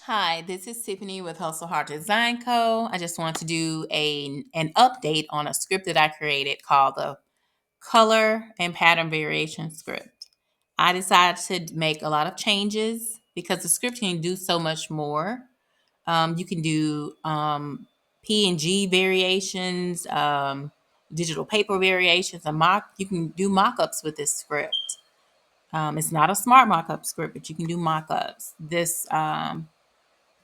Hi, this is Tiffany with Hustle Hard Design Co. I just want to do an update on a script that I created called the Color and Pattern Variation Script. I decided to make a lot of changes because the script can do so much more. You can do PNG variations, digital paper variations, and mock. You can do mockups with this script. It's not a smart mockup script, but you can do mockups. This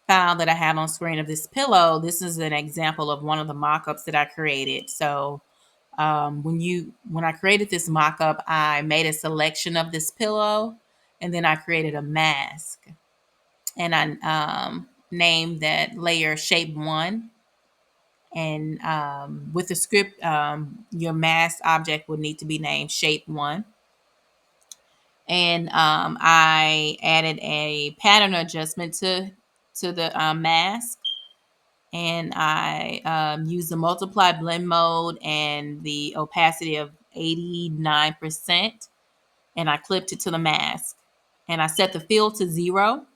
file that I have on screen of this pillow, this is an example of one of the mock-ups that I created. So when I created this mock-up, I made a selection of this pillow, and then I created a mask, and I named that layer shape 1. And with the script, your mask object would need to be named shape 1. And I added a pattern adjustment to the mask, and I use the multiply blend mode and the opacity of 89%, and I clipped it to the mask, and I set the fill to 0.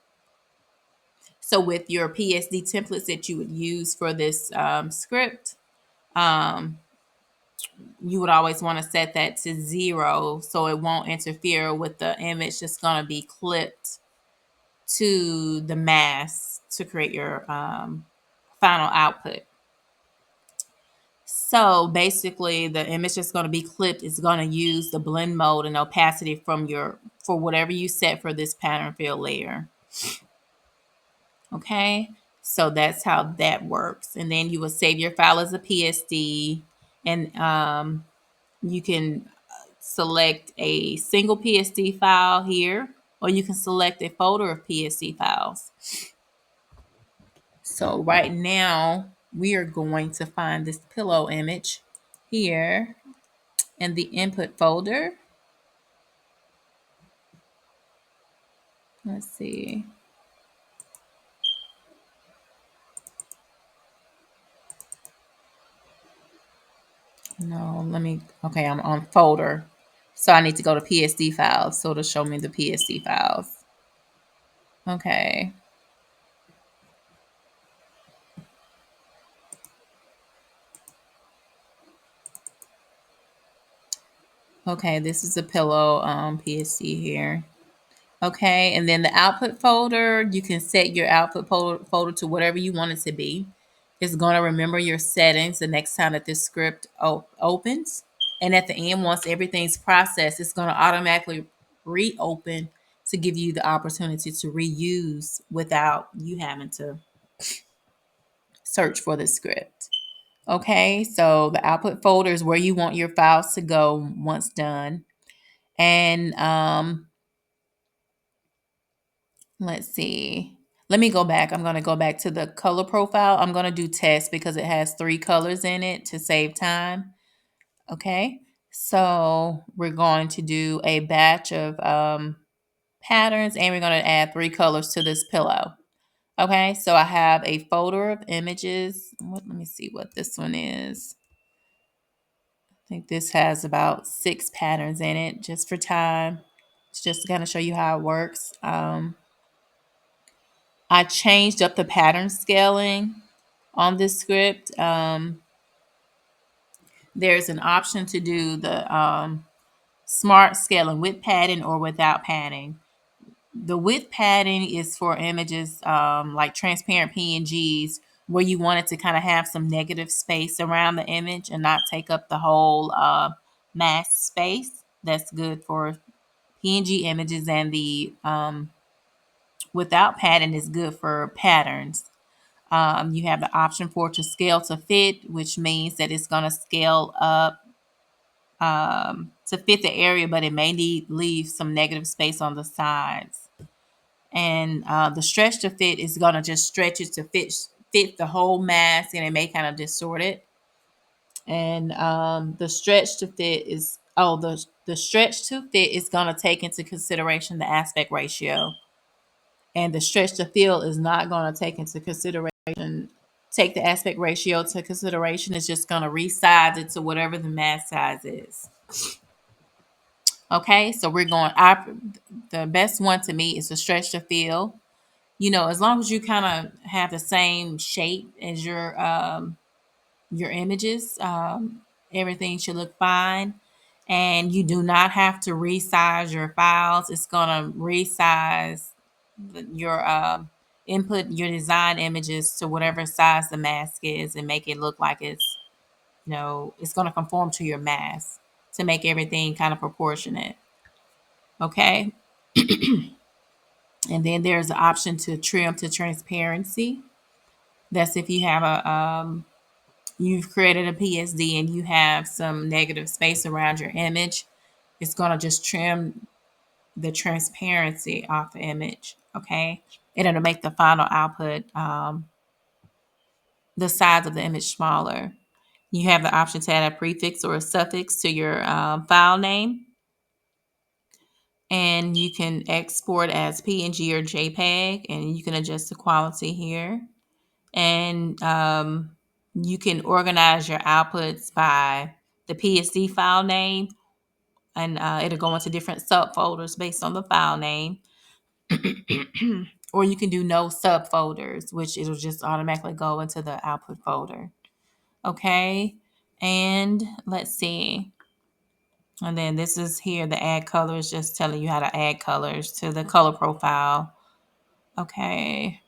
So with your PSD templates that you would use for this script, um, you would always want to set that to 0 so it won't interfere with the image that's going to be clipped to the mask to create your final output. So basically, the image that's going to be clipped is going to use the blend mode and opacity from for whatever you set for this pattern fill layer. Okay, so that's how that works. And then you will save your file as a PSD, and you can select a single PSD file here, or you can select a folder of PSD files. So right now, we are going to find this pillow image here in the input folder. Let's see. No, okay, I'm on folder. So I need to go to PSD files. So it'll show me the PSD files. Okay. Okay, this is a pillow PSD here. Okay, and then the output folder, you can set your output folder to whatever you want it to be. It's going to remember your settings the next time that this script opens. And at the end, once everything's processed, it's going to automatically reopen to give you the opportunity to reuse without you having to search for the script. Okay, so the output folder is where you want your files to go once done. And let's see. Let me go back. I'm going to go back to the color profile. I'm going to do test because it has 3 colors in it to save time. Okay. So we're going to do a batch of patterns, and we're going to add 3 colors to this pillow. Okay. So I have a folder of images. Let me see what this one is. I think this has about 6 patterns in it just for time. It's just to kind of show you how it works. I changed up the pattern scaling on this script. There's an option to do the smart scaling with padding or without padding. The with padding is for images like transparent PNGs where you want it to kind of have some negative space around the image and not take up the whole mask space. That's good for PNG images, and the without padding is good for patterns. You have the option for to scale to fit, which means that it's going to scale up to fit the area, but it may leave some negative space on the sides. And the stretch to fit is going to just stretch it to fit the whole mask, and it may kind of distort it. And the stretch to fit is the stretch to fit is going to take into consideration the aspect ratio, and the stretch to fill is not going to take the aspect ratio to consideration. It's just going to resize it to whatever the mask size is. Okay, so we're going. The best one to me is the stretch to fill, as long as you kind of have the same shape as your images, everything should look fine. And you do not have to resize your files. It's gonna resize your input your design images to whatever size the mask is and make it look like it's gonna conform to your mask to make everything kind of proportionate. Okay. And then there's the option to trim to transparency. That's if you have you've created a PSD and you have some negative space around your image. It's going to just trim the transparency off the image. Okay. And it'll make the final output, the size of the image smaller. You have the option to add a prefix or a suffix to your file name. And you can export as PNG or JPEG, and you can adjust the quality here. And you can organize your outputs by the PSD file name, and it'll go into different subfolders based on the file name. Or you can do no subfolders, which it'll just automatically go into the output folder. Okay, and let's see. And then this is here, the add colors, just telling you how to add colors to the color profile. Okay,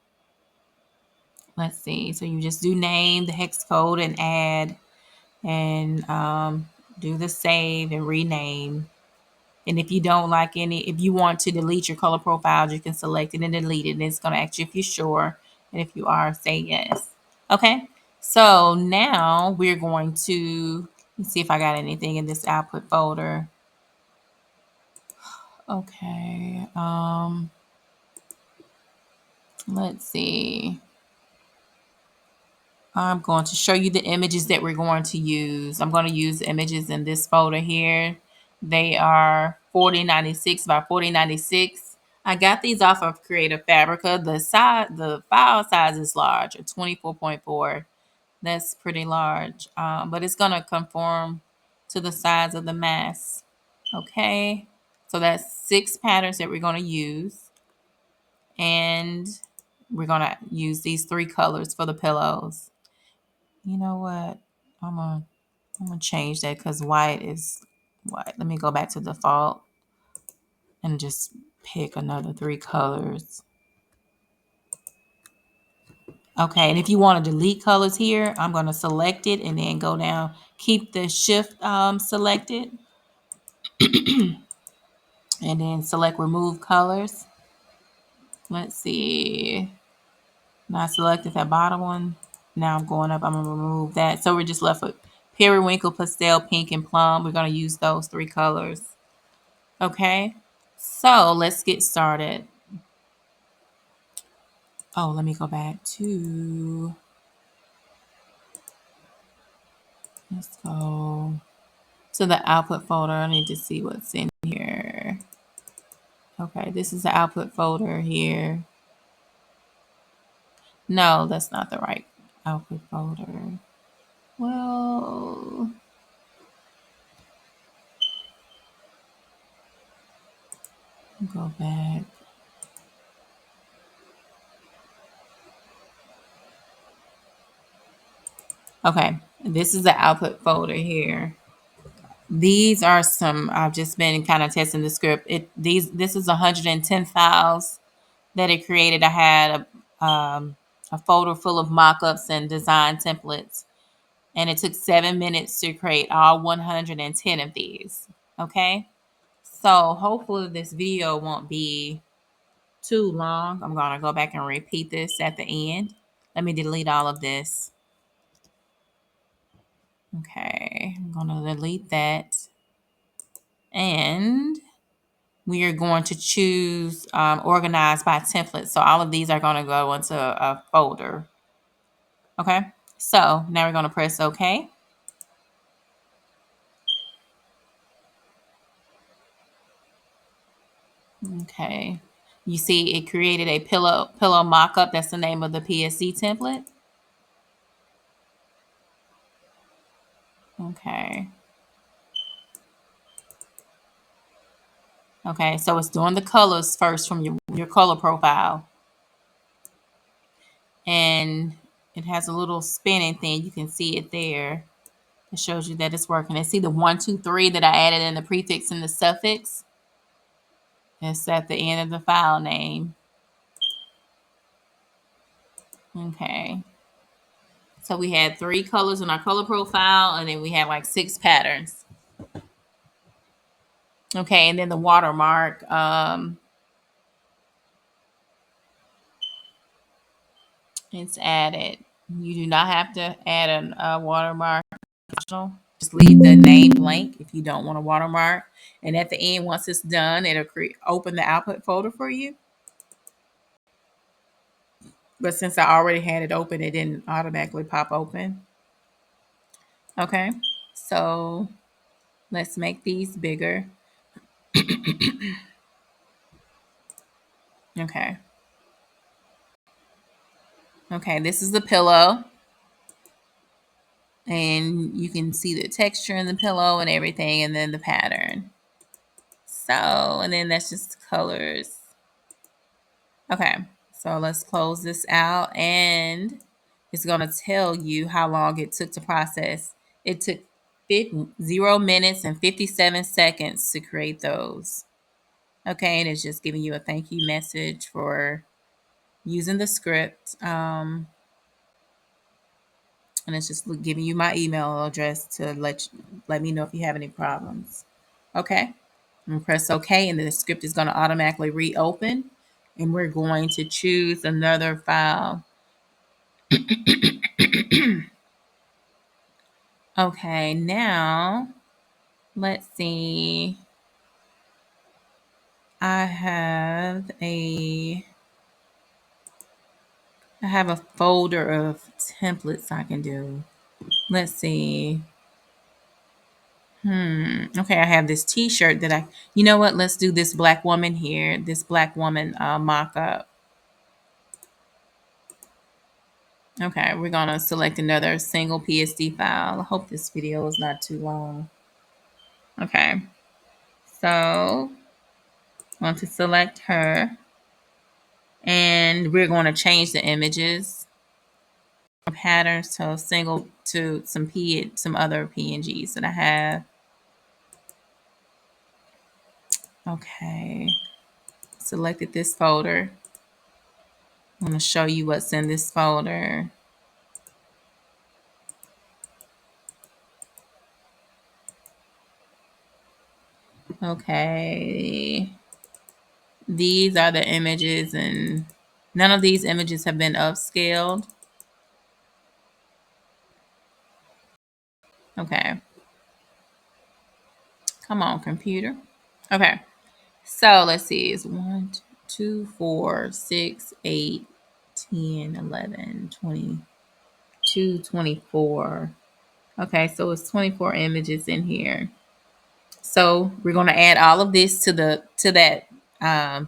let's see. So you just do name, the hex code, and add, and do the save and rename. And if you don't like if you want to delete your color profiles, you can select it and delete it. And it's going to ask you if you're sure. And if you are, say yes. Okay. So now we're going to let's see if I got anything in this output folder. Okay. Let's see. I'm going to show you the images that we're going to use. I'm going to use images in this folder here. They are 4096 by 4096. I got these off of Creative Fabrica. The file size is large, at 24.4. That's pretty large, but it's going to conform to the size of the mask. Okay, so that's 6 patterns that we're going to use, and we're going to use these 3 colors for the pillows. You know what? I'm gonna change that because white is white. Let me go back to default and just pick another 3 colors. Okay, and if you want to delete colors here, I'm gonna select it and then go down, keep the shift selected, and then select remove colors. Let's see. Now I selected that bottom one. Now I'm going up, I'm gonna remove that. So we're just left with periwinkle, pastel, pink, and plum. We're gonna use those 3 colors. Okay, so let's get started. Oh, let me go back to, let's go to the output folder. I need to see what's in here. Okay, this is the output folder here. No, that's not the right output folder. Well, go back. Okay, this is the output folder here. These are some, I've just been kind of testing the script. This is 110 files that it created. I had a folder full of mockups and design templates, and it took 7 minutes to create all 110 of these. Okay, so hopefully this video won't be too long. I'm gonna go back and repeat this at the end. Let me delete all of this. Okay, I'm gonna delete that, and we are going to choose organize by template. So all of these are going to go into a folder. Okay, so now we're going to press OK. Okay, you see it created a pillow mockup. That's the name of the PSD template. Okay. Okay, so it's doing the colors first from your color profile. and it has a little spinning thing. You can see it there. It shows you that it's working. And see the 1, 2, 3 that I added in the prefix and the suffix? It's at the end of the file name. Okay. So we had 3 colors in our color profile, and then we had like 6 patterns. Okay, and then the watermark. It's added. You do not have to add a watermark. Just leave the name blank if you don't want a watermark. And at the end, once it's done, it'll open the output folder for you. But since I already had it open, it didn't automatically pop open. Okay, so let's make these bigger. Okay. Okay, this is the pillow. And you can see the texture in the pillow and everything, and then the pattern. So, and then that's just colors. Okay, so let's close this out, and it's going to tell you how long it took to process. It took 0 minutes and 57 seconds to create those. Okay, and it's just giving you a thank you message for using the script. And it's just giving you my email address to let me know if you have any problems. Okay, and press OK, and then the script is going to automatically reopen, and we're going to choose another file. Okay, now let's see. I have a folder of templates I can do. Let's see. Okay, I have this t-shirt that you know what? Let's do this black woman here. This black woman mock-up. Okay, we're gonna select another single PSD file. I hope this video is not too long. Okay, so I want to select her, and we're going to change the images patterns to single to some other PNGs that I have. Okay, selected this folder. I'm going to show you what's in this folder. Okay, these are the images, and none of these images have been upscaled. Okay, come on, computer. Okay, so let's see. It's 1, 2, 4, 6, 8, 10, 11, 22, 24. Okay, so it's 24 images in here. So we're going to add all of this to that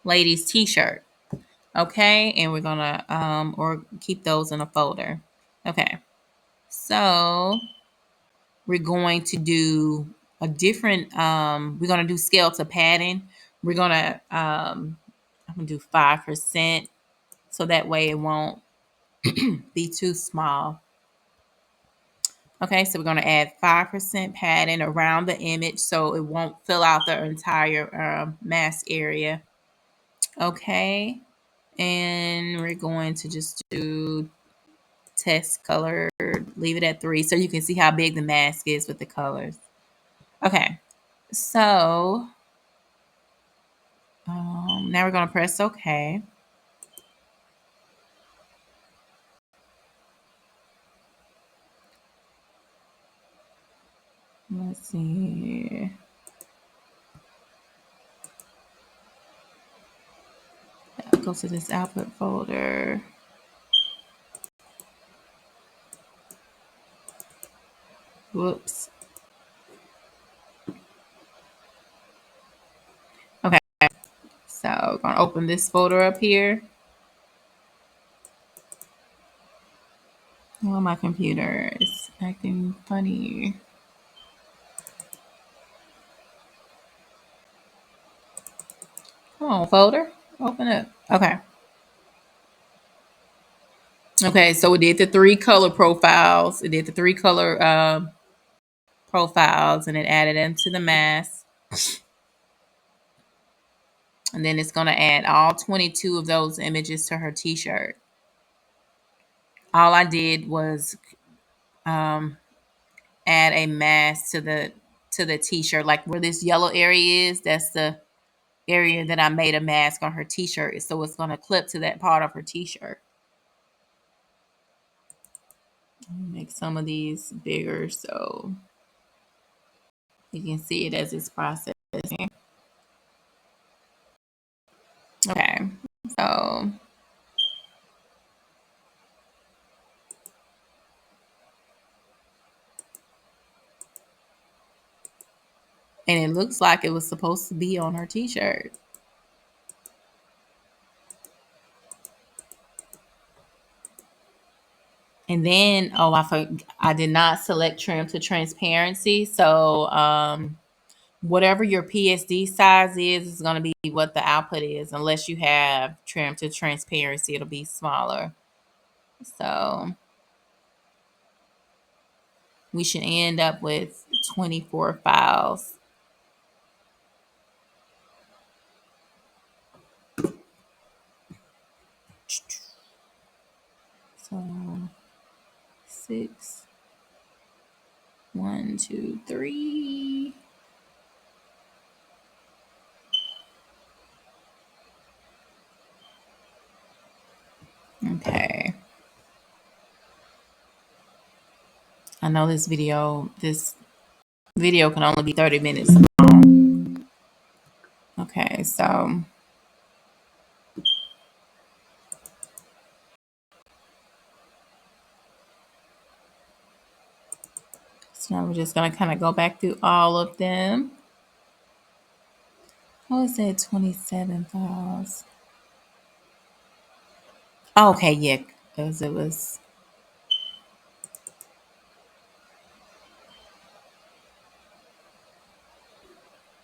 lady's t-shirt. Okay, and we're going to or keep those in a folder. Okay, so we're going to do a different we're going to do scale to padding. We're going to I'm going to do 5%, so that way it won't be too small. Okay, so we're going to add 5% padding around the image so it won't fill out the entire mask area. Okay, and we're going to just do test color, leave it at 3 so you can see how big the mask is with the colors. Okay, so now we're going to press OK. Let's see. I'll go to this output folder. Whoops. Okay, so I'm going to open this folder up here. Oh, my computer is acting funny. Come on, folder. Open up. Okay. Okay, so it did the three color profiles. It did the three color profiles, and it added them to the mask. And then it's going to add all 22 of those images to her t-shirt. All I did was um, add a mask to the t-shirt, like where this yellow area is. That's the area that I made a mask on her t-shirt. So it's going to clip to that part of her t-shirt. Make some of these bigger so you can see it as it's processing. Okay, so and it looks like it was supposed to be on her t-shirt. And then, oh, I did not select trim to transparency. So, whatever your PSD size is going to be what the output is. Unless you have trim to transparency, it'll be smaller. So, we should end up with 24 files. So, 6, 1, 2, 3. Okay. I know this video can only be 30 minutes long. Okay, so now we're just gonna kind of go back through all of them. Oh, it said 27 files. Oh, okay, yeah, because it was.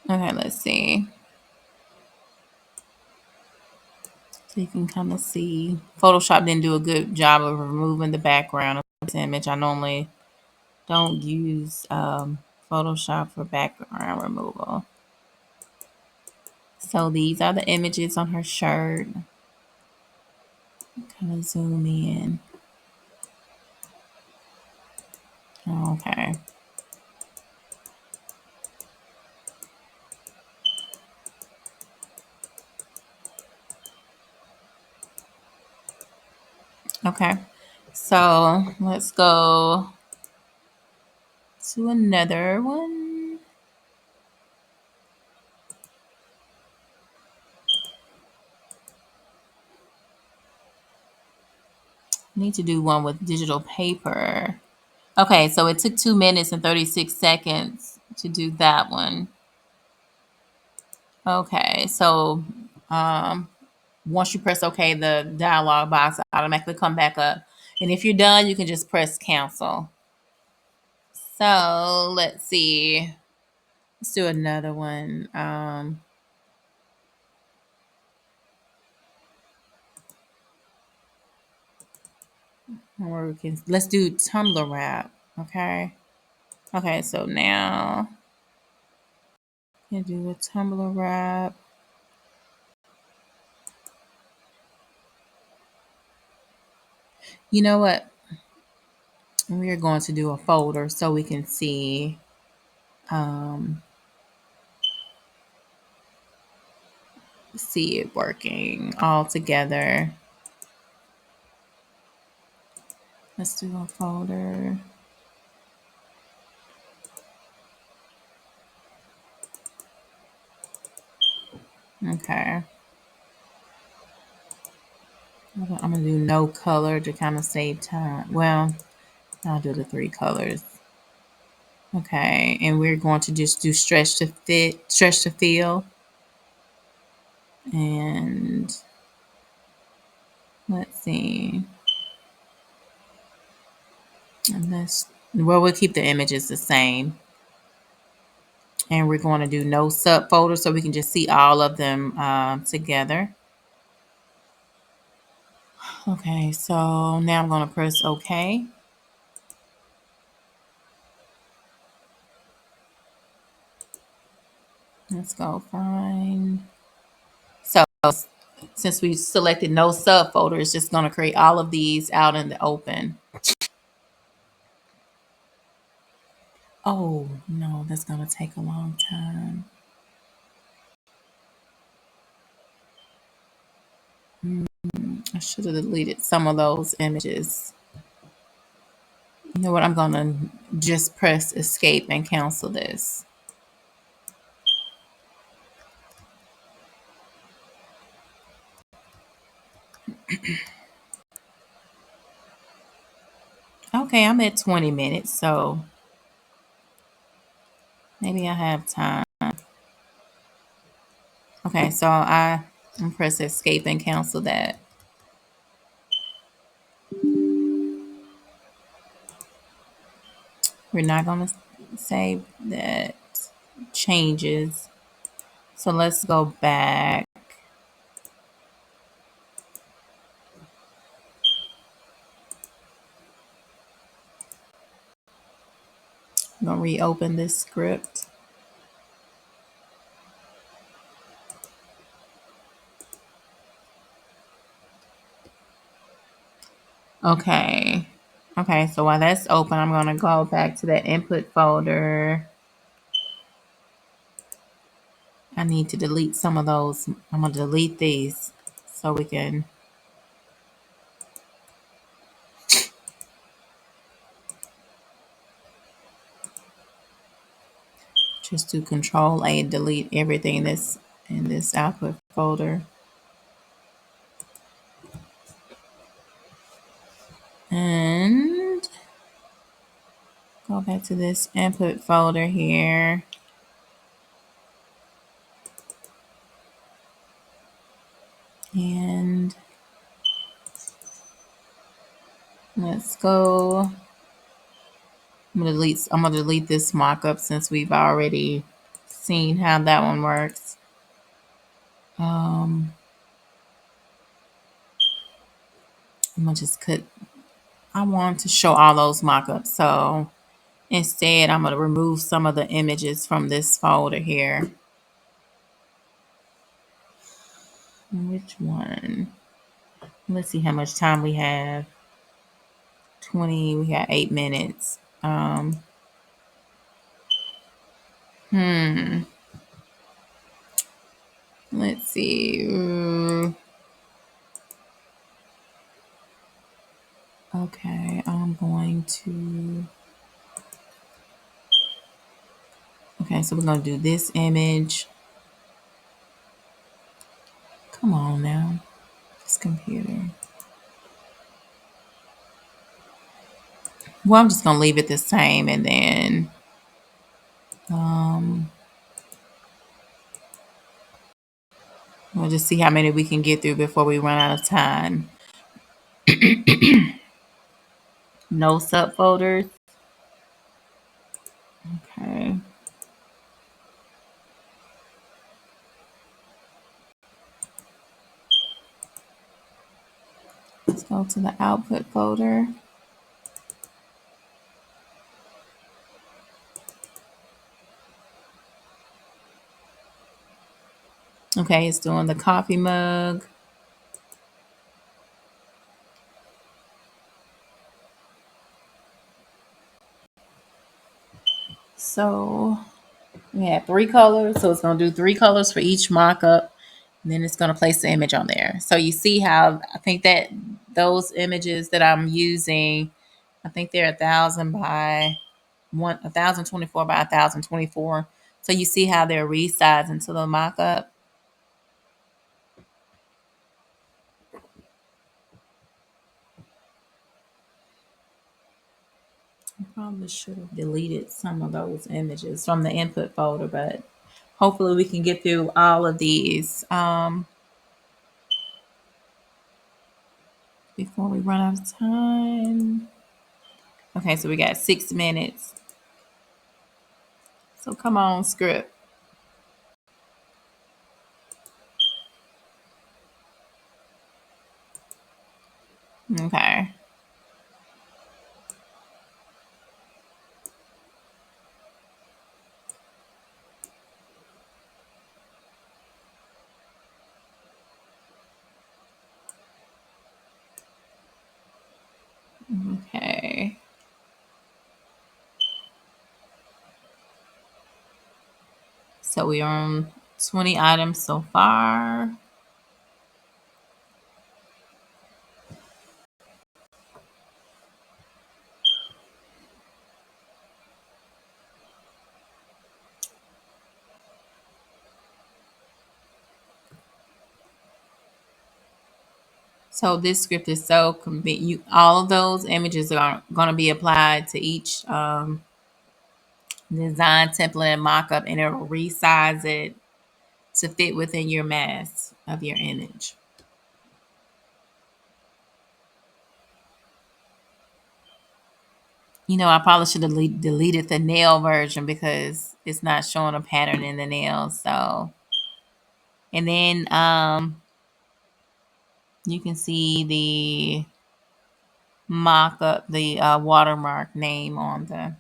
Okay, let's see. So you can kind of see Photoshop didn't do a good job of removing the background of this image. I normally don't use Photoshop for background removal. So these are the images on her shirt. Kind of zoom in. Okay. Okay. So let's go to another one. Need to do one with digital paper. Okay, so it took 2 minutes and 36 seconds to do that one. Okay, so um, once you press OK, the dialog box automatically come back up. And if you're done, you can just press cancel. So let's see. Let's do another one. Or let's do Tumblr wrap. Okay. Okay, so now you do a Tumblr wrap. You know what? We're going to do a folder so we can see see it working all together. Let's do a folder. Okay. I'm gonna do no color to kind of save time. Well, I'll do the 3 colors. Okay, and we're going to just do stretch to fill. And let's see. We'll keep the images the same. And we're going to do no subfolder so we can just see all of them together. Okay, so now I'm going to press OK. Let's go find. So since we selected no subfolder, it's just going to create all of these out in the open. Oh, no, that's going to take a long time. I should have deleted some of those images. You know what? I'm going to just press escape and cancel this. Okay, I'm at 20 minutes, so maybe I have time. Okay, so I'm press escape and cancel that. We're not going to save that changes. So let's go back. I'm going to reopen this script. Okay. Okay, so while that's open, I'm going to go back to that input folder. I need to delete some of those. I'm going to delete these so we can just do Control A and delete everything that's in this output folder. And go back to this input folder here. And let's go. I'm gonna delete this mockup since we've already seen how that one works. I'm gonna just cut. I want to show all those mockups, so instead I'm gonna remove some of the images from this folder here. Which one? Let's see how much time we have. 20. We got 8 minutes. Hmm. Let's see. Okay, I'm going to. Okay, so we're going to do this image. Come on now. This computer. Well, I'm just going to leave it the same and then we'll just see how many we can get through before we run out of time. No subfolders. Okay. Let's go to the output folder. Okay, it's doing the coffee mug. So we have 3 colors. So it's going to do 3 colors for each mock-up. And then it's going to place the image on there. So you see how I think that those images that I'm using, I think they're 1,000 by 1,024 by 1,024. So you see how they're resized into the mock-up. I probably should have deleted some of those images from the input folder, but hopefully we can get through all of these before we run out of time. Okay, so we got 6 minutes. So come on, script. Okay. Okay. So we are on 20 items so far. So this script is so convenient. All of those images are going to be applied to each design template and mockup, and it will resize it to fit within your mask of your image. I probably should have deleted the nail version because it's not showing a pattern in the nails. So, and then you can see the mock-up, the watermark name on the.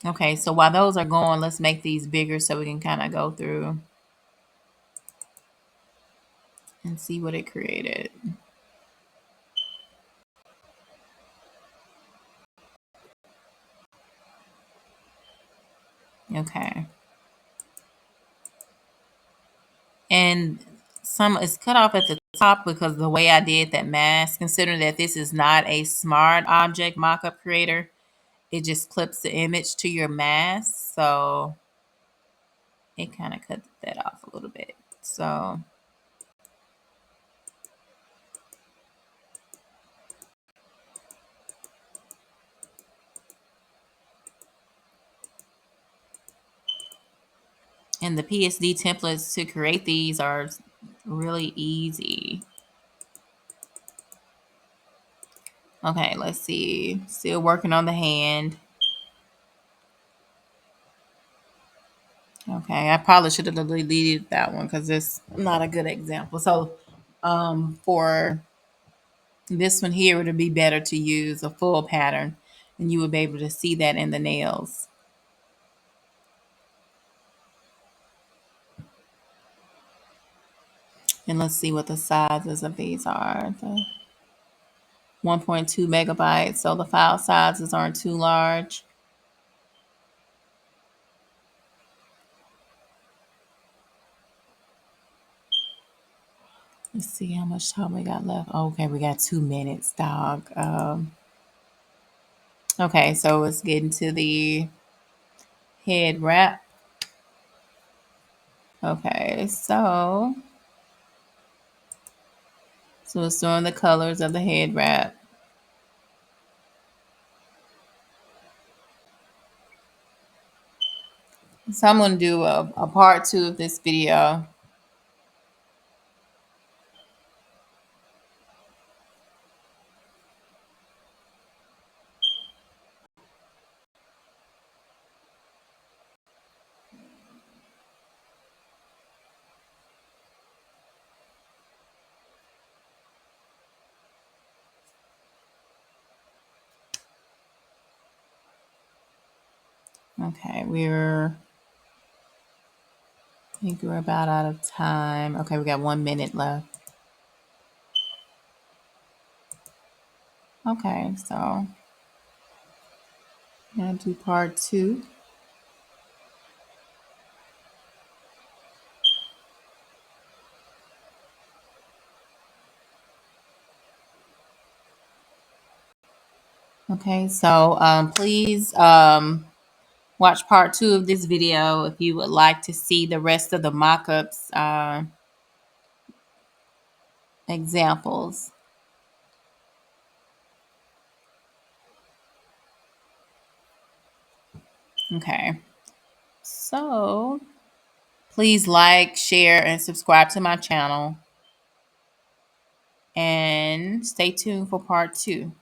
Okay, so while those are going, let's make these bigger so we can kind of go through and see what it created. Okay. And some is cut off at the top because the way I did that mask, considering that this is not a smart object mockup creator, it just clips the image to your mask. So it kind of cut that off a little bit. So, and the PSD templates to create these are really easy. Okay, let's see. Still working on the hand. Okay, I probably should have deleted that one because it's not a good example. So, for this one here, it would be better to use a full pattern, and you would be able to see that in the nails. And let's see what the sizes of these are. The 1.2 megabytes, so the file sizes aren't too large. Let's see how much time we got left. Okay, we got 2 minutes, dog. Okay, so let's get into the head wrap. Okay, so it's showing the colors of the head wrap. So I'm going to do a part 2 of this video. Okay, I think we're about out of time. Okay, we got 1 minute left. Okay, so I'm going to do part 2. Okay, so please watch part 2 of this video if you would like to see the rest of the mockups examples. Okay, so please like, share, and subscribe to my channel. And stay tuned for part 2.